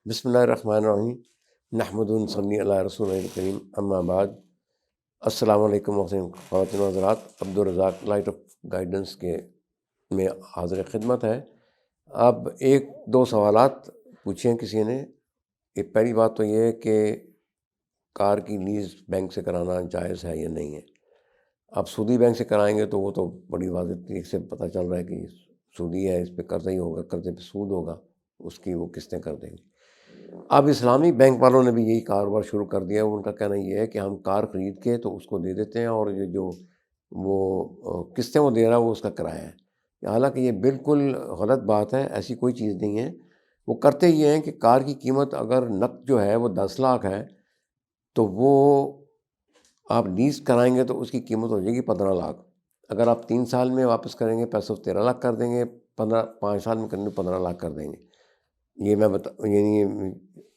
بسم اللہ الرحمن الرحیم نحمد صلی اللہ رسول الکریم اما بعد السلام علیکم خواتین و حضرات، عبدالرزاق لائٹ آف گائیڈنس کے میں حاضر خدمت ہے۔ اب ایک دو سوالات پوچھے ہیں کسی نے۔ ایک پہلی بات تو یہ ہے کہ کار کی لیز بینک سے کرانا جائز ہے یا نہیں ہے۔ اب سودی بینک سے کرائیں گے تو وہ تو بڑی واضح طریقے سے پتہ چل رہا ہے کہ سودی ہے، اس پہ قرضہ ہی ہوگا، قرضے پہ سود ہوگا، اس کی وہ قسطیں کر دیں گے۔ اب اسلامی بینک والوں نے بھی یہی کاروبار شروع کر دیا ہے۔ ان کا کہنا یہ ہے کہ ہم کار خرید کے تو اس کو دے دیتے ہیں، اور یہ جو وہ قسطیں وہ دے رہا ہے وہ اس کا کرایہ ہے۔ حالانکہ یہ بالکل غلط بات ہے، ایسی کوئی چیز نہیں ہے۔ وہ کرتے یہ ہیں کہ کار کی قیمت اگر نقد جو ہے وہ 10 لاکھ ہے تو وہ آپ لیز کرائیں گے تو اس کی قیمت ہو جائے گی 15 لاکھ۔ اگر آپ 3 سال میں واپس کریں گے پیسے 13 لاکھ کر دیں گے، 5 سال میں کریں گے 15 لاکھ کر دیں گے۔ یہ میں یعنی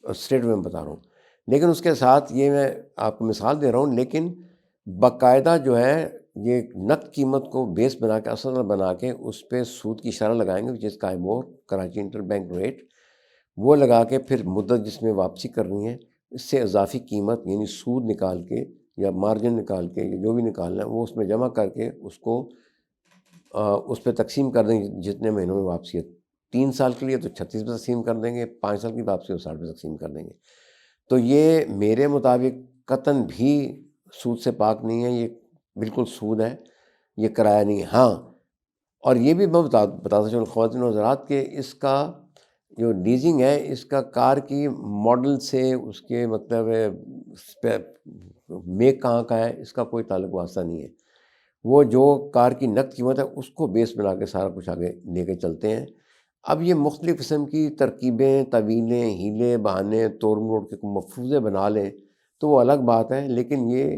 اسٹیٹ میں بتا رہا ہوں، لیکن اس کے ساتھ یہ میں آپ کو مثال دے رہا ہوں، لیکن باقاعدہ جو ہے یہ نقد قیمت کو بیس بنا کے، اصل بنا کے اس پہ سود کی شرح لگائیں گے، جس کا ایبور کراچی انٹر بینک ریٹ، وہ لگا کے پھر مدت جس میں واپسی کرنی ہے اس سے اضافی قیمت یعنی سود نکال کے یا مارجن نکال کے یا جو بھی نکالنا ہے وہ اس میں جمع کر کے اس کو اس پہ تقسیم کر دیں گے جتنے مہینوں میں واپسی ہے۔ 3 سال کے لیے تو 36 پہ تقسیم کر دیں گے، 5 سال کی واپسی 60 پہ تقسیم کر دیں گے۔ تو یہ میرے مطابق قطعاً بھی سود سے پاک نہیں ہے، یہ بالکل سود ہے، یہ کرایہ نہیں ہے۔ ہاں، اور یہ بھی میں بتاتا چلوں خواتین و حضرات کہ اس کا جو لیزنگ ہے اس کا کار کی ماڈل سے، اس کے مطلب میک کہاں کا ہے، اس کا کوئی تعلق واسطہ نہیں ہے۔ وہ جو کار کی نقد قیمت ہے اس کو بیس بنا کے سارا کچھ آگے لے کے چلتے ہیں۔ اب یہ مختلف قسم کی ترکیبیں، طویلیں، ہیلے، بہانے، توڑ مروڑ کے مفروضے بنا لیں تو وہ الگ بات ہے، لیکن یہ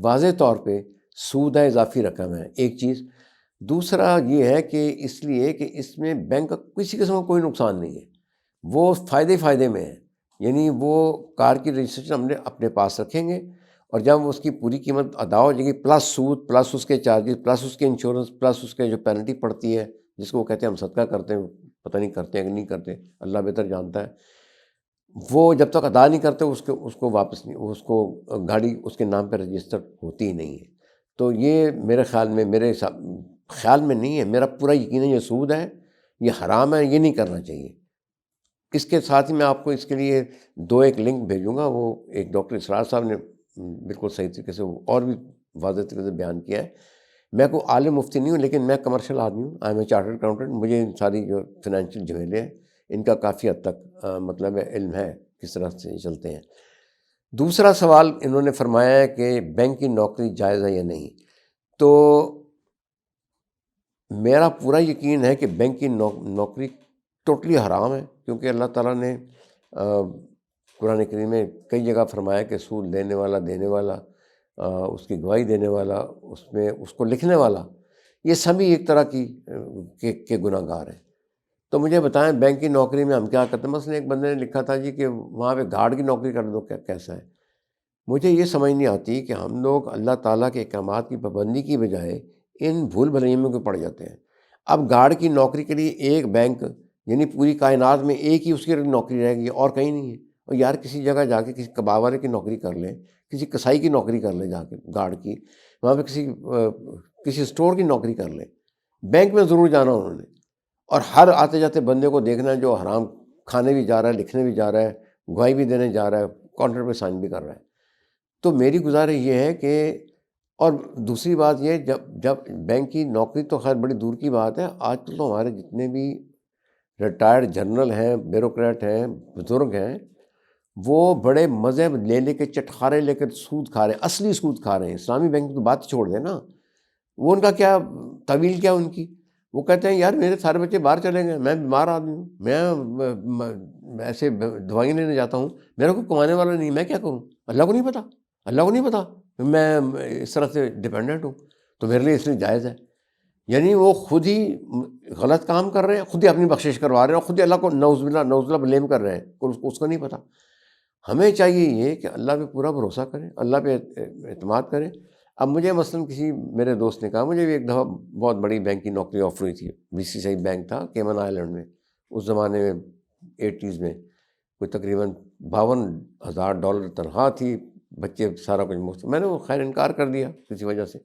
واضح طور پہ سود ہے، اضافی رقم ہے، ایک چیز۔ دوسرا یہ ہے کہ اس لیے کہ اس میں بینک کا کسی قسم کا کوئی نقصان نہیں ہے، وہ فائدے میں ہے۔ یعنی وہ کار کی رجسٹریشن ہم نے اپنے پاس رکھیں گے، اور جب اس کی پوری قیمت ادا ہو جائے گی پلس سود، پلس اس کے چارجز، پلس اس کے انشورنس، پلس اس کے جو پینلٹی پڑتی ہے جس کو وہ کہتے ہیں ہم صدقہ کرتے ہیں، پتہ نہیں کرتے ہیں کہ نہیں کرتے، اللہ بہتر جانتا ہے، وہ جب تک ادا نہیں کرتے اس کو واپس نہیں، اس کو گاڑی اس کے نام پہ رجسٹر ہوتی ہی نہیں ہے۔ تو یہ میرے خیال میں نہیں ہے، میرا پورا یقین ہے یہ سود ہے، یہ حرام ہے، یہ نہیں کرنا چاہیے۔ اس کے ساتھ ہی میں آپ کو اس کے لیے ایک لنک بھیجوں گا، وہ ایک ڈاکٹر اسرار صاحب نے بالکل صحیح طریقے سے اور بھی واضح طریقے سے بیان کیا ہے۔ میں کوئی عالم مفتی نہیں ہوں، لیکن میں کمرشل آدمی ہوں، I am a chartered accountant, مجھے ان ساری جو فائنینشیل جھمیلے ہیں ان کا کافی حد تک مطلب علم ہے کس طرح سے چلتے ہیں۔ دوسرا سوال انہوں نے فرمایا ہے کہ بینک کی نوکری جائز ہے یا نہیں۔ تو میرا پورا یقین ہے کہ بینک کی نوکری ٹوٹلی حرام ہے، کیونکہ اللہ تعالیٰ نے قرآن کریم میں کئی جگہ فرمایا کہ سود لینے والا، دینے والا، اس کی گواہی دینے والا، اس میں اس کو لکھنے والا، یہ سبھی ایک طرح کے گناہ گار ہیں۔ تو مجھے بتائیں بینک کی نوکری میں ہم کیا کرتے ہیں؟ مثلا ایک بندے نے لکھا تھا جی کہ وہاں پہ گارڈ کی نوکری کر دو، کیسا ہے؟ مجھے یہ سمجھ نہیں آتی کہ ہم لوگ اللہ تعالیٰ کے احکامات کی پابندی کی بجائے ان بھول بھلائیوں میں پڑ جاتے ہیں۔ اب گارڈ کی نوکری کے لیے ایک بینک، یعنی پوری کائنات میں ایک ہی اس کی نوکری رہے گی اور کہیں نہیں ہے۔ اور یار کسی جگہ جا کے کسی کباب والے کی نوکری کر لیں، کسی کسائی کی نوکری کر لیں، جا کے گارڈ کی، وہاں پہ کسی اسٹور کی نوکری کر لیں۔ بینک میں ضرور جانا انہوں نے، اور ہر آتے جاتے بندے کو دیکھنا ہے جو حرام کھانے بھی جا رہا ہے، لکھنے بھی جا رہا ہے، گواہی بھی دینے جا رہا ہے، کانٹریکٹ پہ سائن بھی کر رہا ہے۔ تو میری گزارش یہ ہے کہ، اور دوسری بات یہ جب بینک کی نوکری تو خیر بڑی دور کی بات ہے، آج کل تو ہمارے جتنے بھی ریٹائرڈ جنرل ہیں، بیوروکریٹ ہیں، بزرگ ہیں، وہ بڑے مزے لے کے چٹخارے لے کر سود کھا رہے ہیں، اصلی سود کھا رہے ہیں۔ اسلامی بینک کی تو بات چھوڑ دیں نا، وہ ان کا کیا طویل کیا ان کی، وہ کہتے ہیں یار میرے سارے بچے باہر چلے گئے، میں بیمار آدمی ہوں، میں ایسے دوائیں لینے جاتا ہوں، میرا کوئی کمانے والا نہیں، میں کیا کروں؟ اللہ کو نہیں پتہ میں اس طرح سے ڈپینڈنٹ ہوں، تو میرے لیے اس لیے جائز ہے۔ یعنی وہ خود ہی غلط کام کر رہے ہیں، خود ہی اپنی بخشش کروا رہے ہیں، اور خود ہی اللہ کو نعوذ باللہ بلیم کر رہے ہیں، اس کو نہیں پتہ۔ ہمیں چاہیے یہ کہ اللہ پہ پورا بھروسہ کریں، اللہ پہ اعتماد کریں۔ اب مجھے مثلاً کسی میرے دوست نے کہا، مجھے بھی ایک دفعہ بہت بڑی بینک کی نوکری آفر ہوئی تھی، BCCI بینک تھا کیمن آئلینڈ میں، اس زمانے میں 80s میں۔ کوئی تقریباً $52,000 تنخواہ تھی، بچے سارا کچھ مفت. میں نے وہ خیر انکار کر دیا کسی وجہ سے.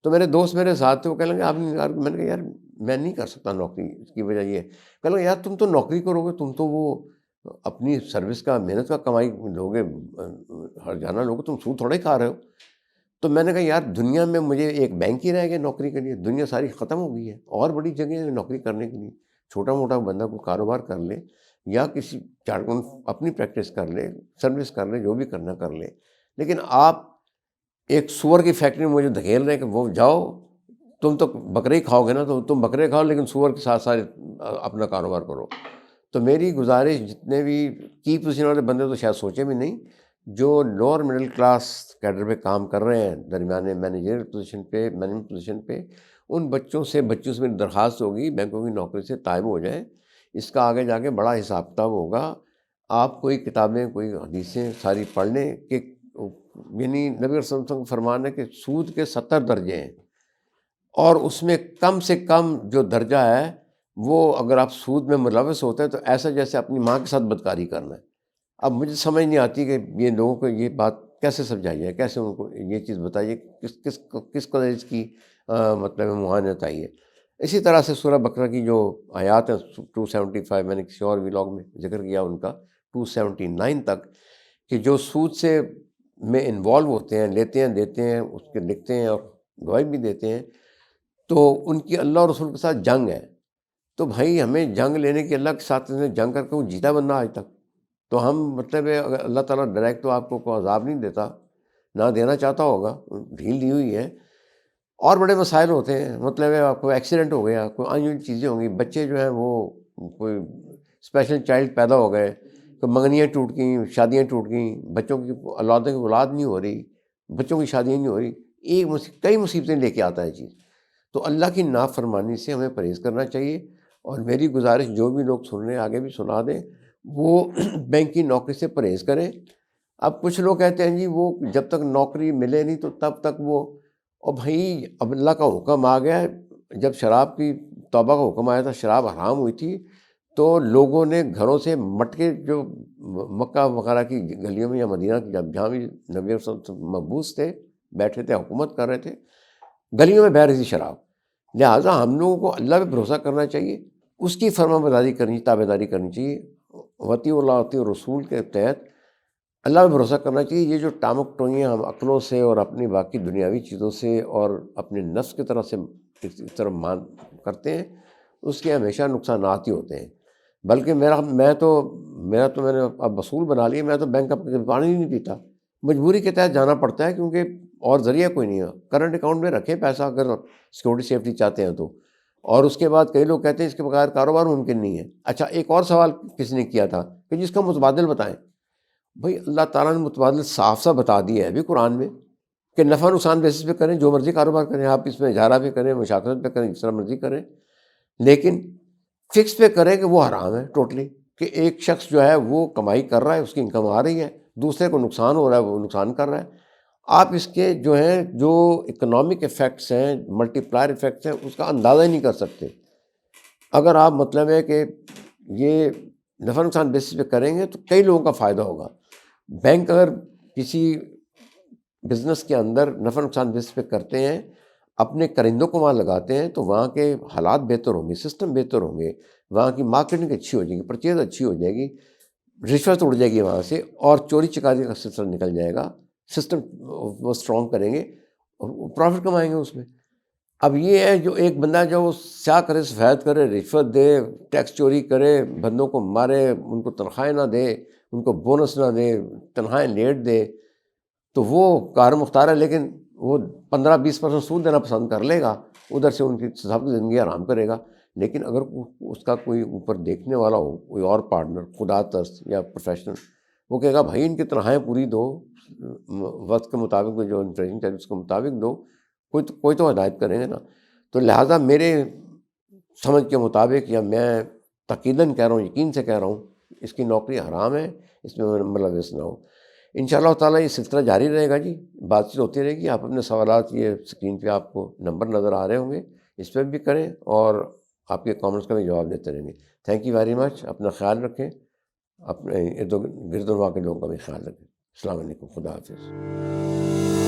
تو میرے دوست میرے ساتھ تھے، وہ کہنے لگے آپ نے انکار. میں نے کہا یار میں نہیں کر سکتا نوکری، اس کی وجہ یہ ہے. کہنے لگے یار تم تو نوکری کرو گے، تم تو وہ اپنی سروس کا محنت کا کمائی لوگے، ہر جانا لوگے، تم سود تھوڑا ہی کھا رہے ہو. تو میں نے کہا یار دنیا میں مجھے ایک بینک ہی رہ گیا نوکری کے لیے، دنیا ساری ختم ہو گئی ہے. اور بڑی جگہ ہے نوکری کرنے کے لیے. چھوٹا موٹا بندہ کو کاروبار کر لے یا کسی چارکن اپنی پریکٹس کر لے، سروس کر لے، جو بھی کرنا کر لے. لیکن آپ ایک سور کی فیکٹری میں مجھے دھکیل رہے ہیں کہ وہ جاؤ، تم تو بکرے ہی کھاؤ گے نا، تو تم بکرے کھاؤ لیکن سور کے ساتھ ساتھ اپنا کاروبار کرو. تو میری گزارش جتنے بھی کی پوزیشن والے بندے تو شاید سوچے بھی نہیں، جو لوور مڈل کلاس کیڈر پہ کام کر رہے ہیں، درمیانے مینیجر پوزیشن پہ، مینجمنٹ پوزیشن پہ، ان بچوں سے میری درخواست ہوگی بینکوں کی نوکری سے طائب ہو جائیں. اس کا آگے جا کے بڑا حساب کتاب ہوگا. آپ کوئی کتابیں، کوئی حدیثیں ساری پڑھ لیں کہ یعنی نبی صلی اللہ علیہ وسلم کا فرمان ہے کہ سود کے 70 درجے ہیں، اور اس میں کم سے کم جو درجہ ہے وہ اگر آپ سود میں ملوث ہوتے ہیں تو ایسا جیسے اپنی ماں کے ساتھ بدکاری کرنا ہے. اب مجھے سمجھ نہیں آتی کہ یہ لوگوں کو یہ بات کیسے سمجھائی جائے، کیسے ان کو یہ چیز بتائیے کس قدر اس کی مطلب معاونت آئی ہے. اسی طرح سے سورہ بقرہ کی جو آیات ہیں 275، میں نے کسی اور ولاگ میں ذکر کیا ان کا، 279 تک، کہ جو سود سے میں انوالو ہوتے ہیں، لیتے ہیں، دیتے ہیں، اس کے لکھتے ہیں اور گواہی بھی دیتے ہیں، تو ان کی اللہ اور رسول کے ساتھ جنگ ہے. تو بھائی ہمیں جنگ لینے کی، اللہ کے ساتھ جنگ کر کے وہ جیتا بندہ آج تک. تو ہم مطلب ہے اگر اللہ تعالیٰ ڈائریکٹ تو آپ کو کوئی عذاب نہیں دیتا، نہ دینا چاہتا ہوگا، ڈھیل دی ہوئی ہے. اور بڑے مسائل ہوتے ہیں، مطلب ہے آپ کو ایکسیڈنٹ ہو گیا، کوئی انجوئی چیزیں ہوں گی، بچے جو ہیں وہ کوئی اسپیشل چائلڈ پیدا ہو گئے، تو منگنیاں ٹوٹ گئیں، شادیاں ٹوٹ گئیں، بچوں کی اولادوں کی اولاد نہیں ہو رہی، بچوں کی شادیاں نہیں ہو رہی، کئی مصیبتیں لے کے آتا ہے چیز. تو اللہ کی نافرمانی سے ہمیں پرہیز کرنا چاہیے. اور میری گزارش جو بھی لوگ سن رہے ہیں آگے بھی سنا دیں، وہ بینک کی نوکری سے پرہیز کریں. اب کچھ لوگ کہتے ہیں جی وہ جب تک نوکری ملے نہیں تو تب تک وہ، اور بھائی اب اللہ کا حکم آ گیا ہے. جب شراب کی توبہ کا حکم آیا تھا، شراب حرام ہوئی تھی، تو لوگوں نے گھروں سے مٹکے، جو مکہ وغیرہ کی گلیوں میں یا مدینہ کی جہاں بھی نبی صلی اللہ علیہ وسلم مبعوث تھے، بیٹھے تھے، حکومت کر رہے تھے، گلیوں میں بہہ رہی تھی شراب. لہٰذا ہم لوگوں کو اللہ پہ بھروسہ کرنا چاہیے، اس کی فرما برداری کرنی، تابع داری کرنی چاہیے. وطیع اللہ وطیع رسول کے تحت اللہ پہ بھروسہ کرنا چاہیے. یہ جو ٹامک ٹوئیاں ہم عقلوں سے اور اپنی باقی دنیاوی چیزوں سے اور اپنے نفس کی طرف سے اس طرف مان کرتے ہیں، اس کے ہمیشہ نقصانات ہی ہوتے ہیں. بلکہ میں نے اب اصول بنا لیا، میں تو بینک کا پانی ہی نہیں پیتا. مجبوری کے تحت جانا پڑتا ہے، کیونکہ اور ذریعہ کوئی نہیں ہے. کرنٹ اکاؤنٹ میں رکھیں پیسہ اگر سیکورٹی سیفٹی چاہتے ہیں تو. اور اس کے بعد کئی لوگ کہتے ہیں اس کے بغیر کاروبار ممکن نہیں ہے. اچھا ایک اور سوال کسی نے کیا تھا کہ جس کا متبادل بتائیں. بھائی اللہ تعالیٰ نے متبادل صاف صاف بتا دیا ہے ابھی قرآن میں کہ نفع نقصان بیسس پہ کریں، جو مرضی کاروبار کریں، آپ اس میں اجارہ پہ کریں، مشاکرت پہ کریں، جس طرح مرضی کریں، لیکن فکس پہ کریں کہ وہ حرام ہے ٹوٹلی. کہ ایک شخص جو ہے وہ کمائی کر رہا ہے، اس کی انکم آ رہی ہے، دوسرے کو نقصان ہو رہا ہے، وہ نقصان کر رہا ہے. آپ اس کے جو ہیں جو اکنامک ایفیکٹس ہیں، ملٹی پلائر ایفیکٹس ہیں، اس کا اندازہ ہی نہیں کر سکتے. اگر آپ مطلب ہے کہ یہ نفع نقصان بیسس پہ کریں گے تو کئی لوگوں کا فائدہ ہوگا. بینک اگر کسی بزنس کے اندر نفع نقصان بیسس پہ کرتے ہیں، اپنے کرندوں کو وہاں لگاتے ہیں، تو وہاں کے حالات بہتر ہوں گے، سسٹم بہتر ہوں گے، وہاں کی مارکیٹنگ اچھی ہو جائے گی، پرچیز اچھی ہو جائے گی، رشوت اڑ جائے گی وہاں سے، اور چوری چکاری کا سلسلہ نکل جائے گا. سسٹم وہ اسٹرانگ کریں گے اور پروفٹ کمائیں گے اس میں. اب یہ ہے جو ایک بندہ جو سیاہ کرے سفید کرے، رشوت دے، ٹیکس چوری کرے، بندوں کو مارے، ان کو تنخواہیں نہ دے، ان کو بونس نہ دے، تنخواہیں لیٹ دے، تو وہ کار مختار ہے، لیکن وہ 15-20% سود دینا پسند کر لے گا، ادھر سے ان کی سب کی زندگی آرام کرے گا. لیکن اگر اس کا کوئی اوپر دیکھنے والا ہو، کوئی اور پارٹنر، خدا ترس یا پروفیشنل، وہ کہے گا بھائی ان کی تنخواہیں پوری دو، وقت کے مطابق جو انفلیشن چل اس کے مطابق دو، کوئی تو ہدایت کریں گے نا. تو لہٰذا میرے سمجھ کے مطابق، یا میں تقییداً کہہ رہا ہوں، یقین سے کہہ رہا ہوں، اس کی نوکری حرام ہے، اس میں ملوث نہ ہو. انشاءاللہ تعالیٰ یہ سلسلہ جاری رہے گا جی، بات چیت ہوتی رہے گی. آپ اپنے سوالات، یہ اسکرین پہ آپ کو نمبر نظر آ رہے ہوں گے، اس پہ بھی کریں، اور آپ کے کامنٹس کا بھی جواب دیتے رہیں گے. Thank you very much. اپنا خیال رکھیں. اپنے ارد گرد و نواح کے لوگوں کا بھی خیال رکھیں۔ السلام علیکم، خدا حافظ۔